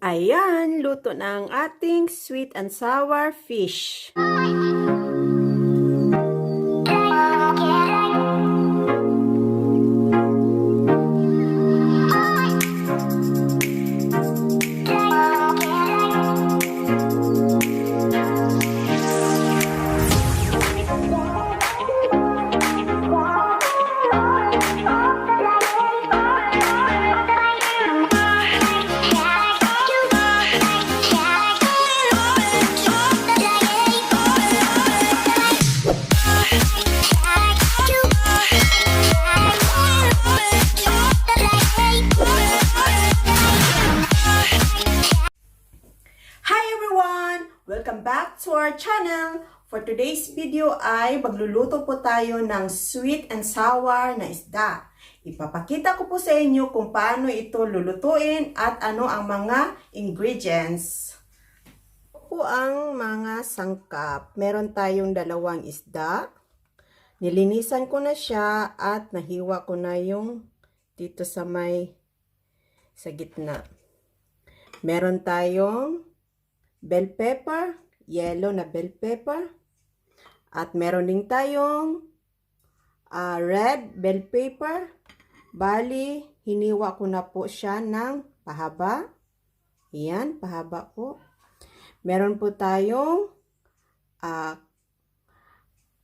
Ayan, luto na ang ating sweet and sour fish. Welcome back to our channel. For today's video ay magluluto po tayo ng sweet and sour na isda. Ipapakita ko po sa inyo kung paano ito lulutuin at ano ang mga ingredients. Po ang mga sangkap. Meron tayong dalawang isda. Nilinisan ko na siya at nahiwa ko na yung dito sa gitna. Meron tayong bell pepper, yellow na bell pepper. At meron din tayong red bell pepper. Bali, hiniwa ko na po siya ng pahaba. Ayan, pahaba po. Meron po tayong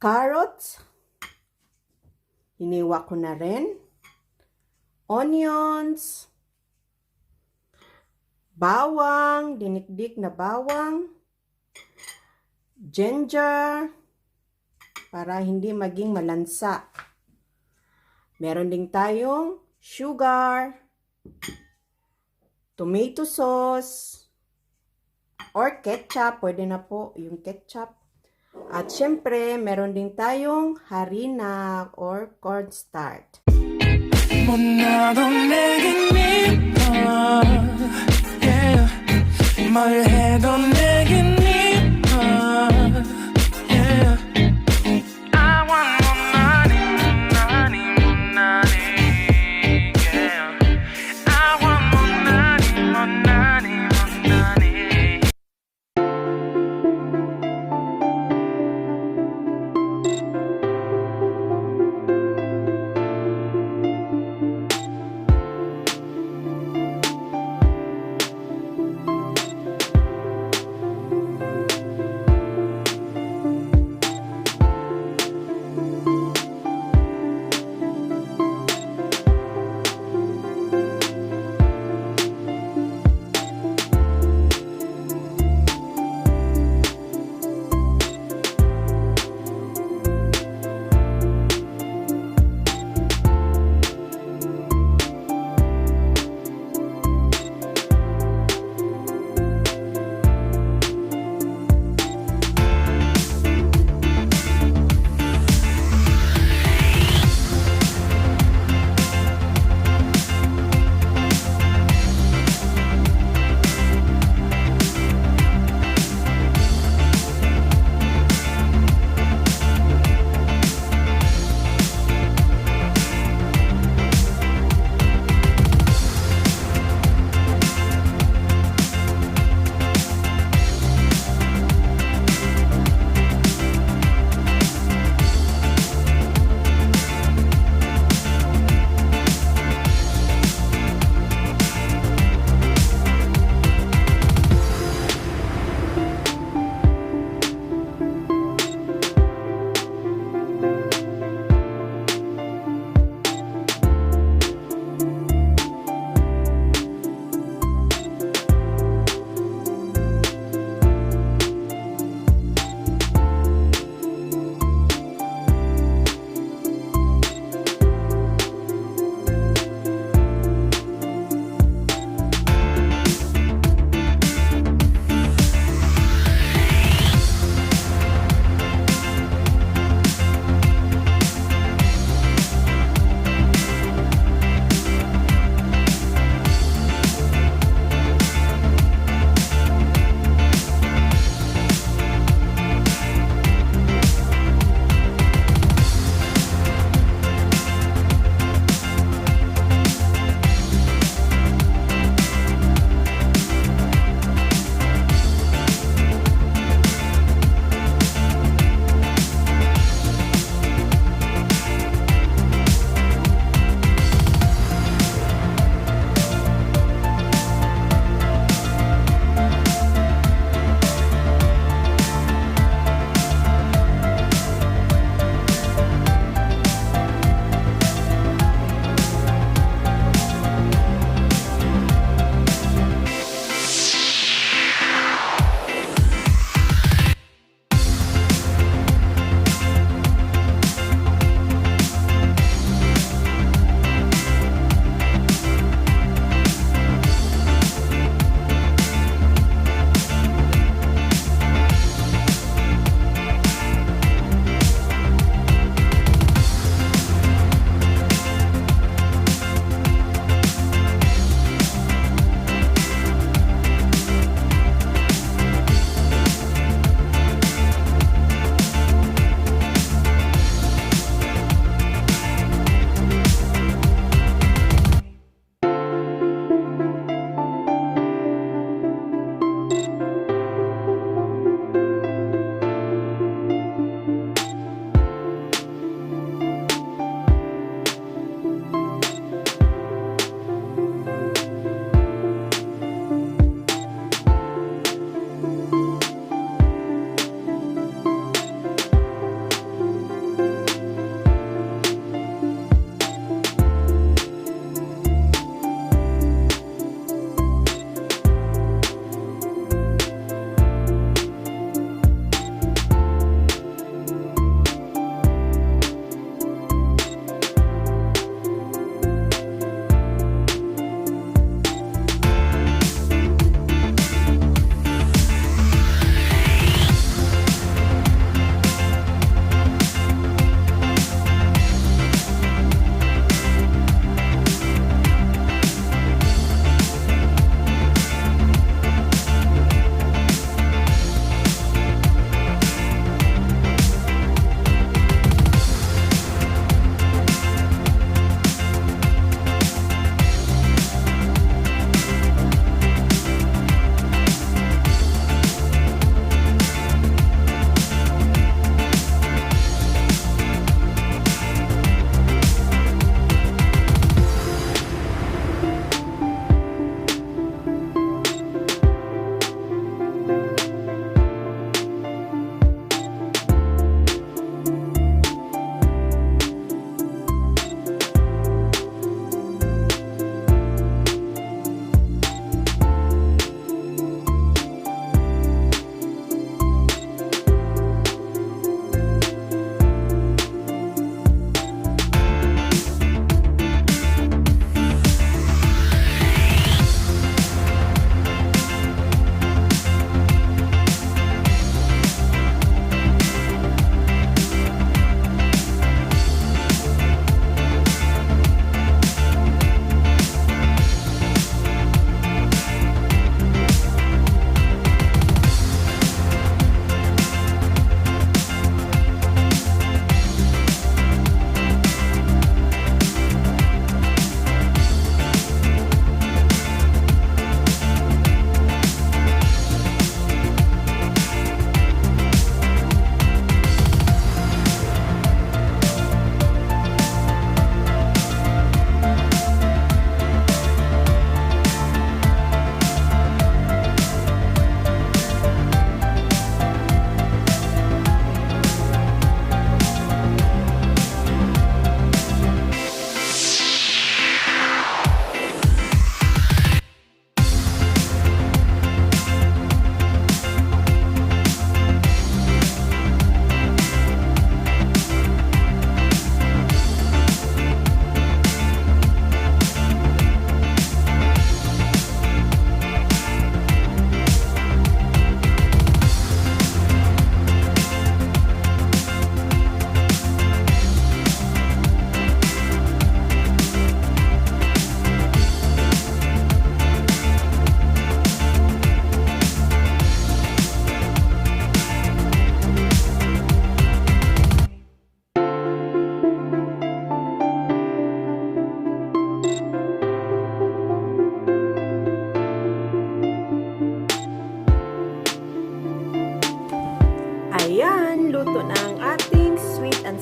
carrots. Hiniwa ko na rin. Onions. Bawang, dinikdik na bawang, ginger, para hindi maging malansa. Meron din tayong sugar, tomato sauce, or ketchup, pwede na po yung ketchup. At syempre, meron din tayong harina or cornstarch. 말해도 내겐 네가 yeah. I want more money, money, more money, yeah. I want more money, more money, more money.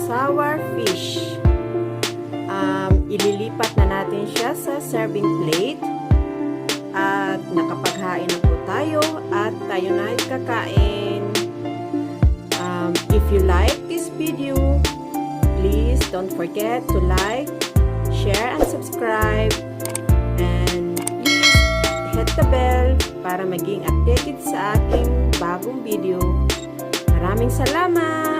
sour fish. Ililipat na natin siya sa serving plate. At nakapaghain na po tayo at tayo na ay kakain. If you like this video, please don't forget to like, share, and subscribe. And please hit the bell para maging updated sa ating bagong video. Maraming salamat!